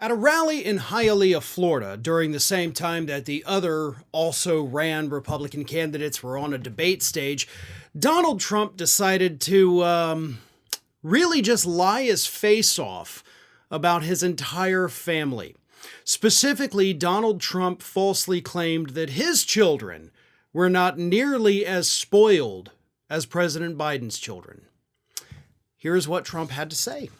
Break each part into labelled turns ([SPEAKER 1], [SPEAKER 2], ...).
[SPEAKER 1] At a rally in Hialeah, Florida, during the same time that the other also ran Republican candidates were on a debate stage, Donald Trump decided to really just lie his face off about his entire family. Specifically, Donald Trump falsely claimed that his children were not nearly as spoiled as President Biden's children. Here's what Trump had to say.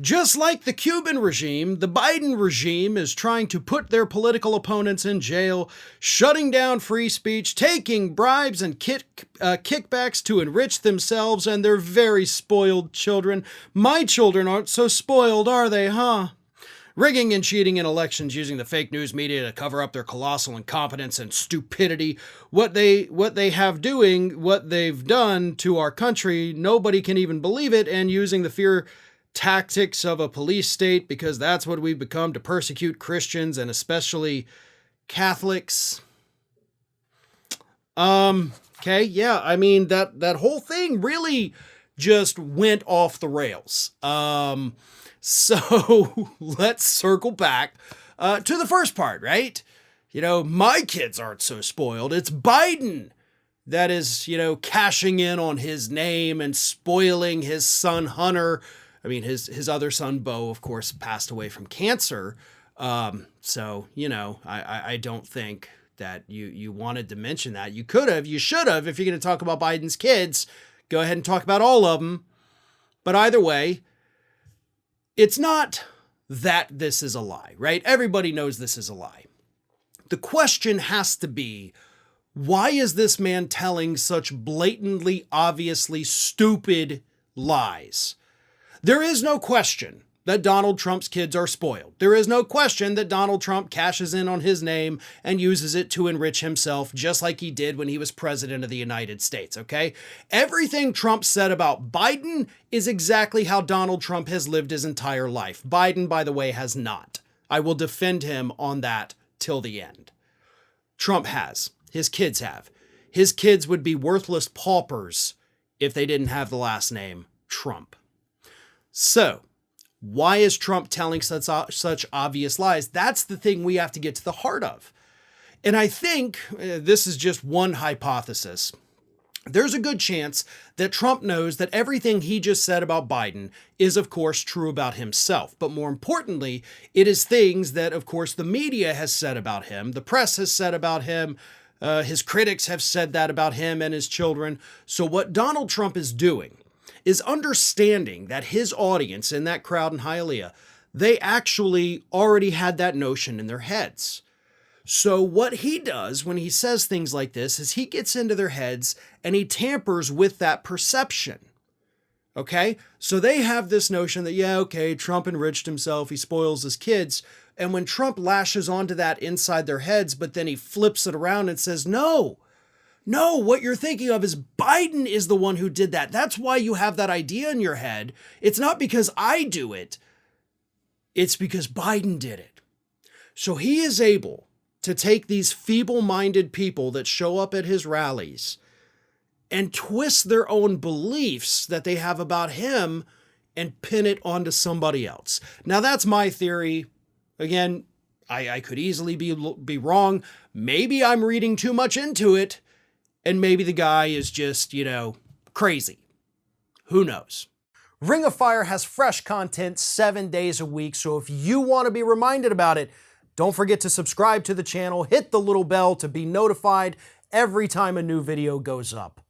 [SPEAKER 1] Just like the Cuban regime, the Biden regime is trying to put their political opponents in jail, shutting down free speech, taking bribes and kickbacks to enrich themselves and their very spoiled children. My children aren't so spoiled, are they, huh? Rigging and cheating in elections using the fake news media to cover up their colossal incompetence and stupidity. What they've done to our country, nobody can even believe it, and using the fear tactics of a police state because that's what we've become to persecute Christians and especially Catholics. Okay, yeah, I mean, that whole thing really just went off the rails. So let's circle back to the first part, right? My kids aren't so spoiled. It's Biden that is, cashing in on his name and spoiling his son Hunter. I mean, his other son, Beau, of course, passed away from cancer. So, I don't think that you wanted to mention that. You could have, you should have, if you're going to talk about Biden's kids, go ahead and talk about all of them. But either way, it's not that this is a lie, right? Everybody knows this is a lie. The question has to be, why is this man telling such blatantly, obviously stupid lies? There is no question that Donald Trump's kids are spoiled. There is no question that Donald Trump cashes in on his name and uses it to enrich himself, just like he did when he was president of the United States, okay? Everything Trump said about Biden is exactly how Donald Trump has lived his entire life. Biden, by the way, has not. I will defend him on that till the end. Trump has. His kids have. His kids would be worthless paupers if they didn't have the last name Trump. So, why is Trump telling such obvious lies? That's the thing we have to get to the heart of. And I think this is just one hypothesis. There's a good chance that Trump knows that everything he just said about Biden is, of course, true about himself. But more importantly, it is things that, of course, the media has said about him, the press has said about him, his critics have said that about him and his children. So what Donald Trump is doing is understanding that his audience in that crowd in Hialeah, they actually already had that notion in their heads. So what he does when he says things like this is he gets into their heads and he tampers with that perception. Okay? So they have this notion that, yeah, okay, Trump enriched himself, he spoils his kids. And when Trump lashes onto that inside their heads, but then he flips it around and says, no, what you're thinking of is Biden is the one who did that. That's why you have that idea in your head. It's not because I do it. It's because Biden did it. So he is able to take these feeble-minded people that show up at his rallies and twist their own beliefs that they have about him and pin it onto somebody else. Now, that's my theory. Again, I could easily be wrong. Maybe I'm reading too much into it. And maybe the guy is just, crazy. Who knows? Ring of Fire has fresh content 7 days a week, so if you want to be reminded about it, don't forget to subscribe to the channel, hit the little bell to be notified every time a new video goes up.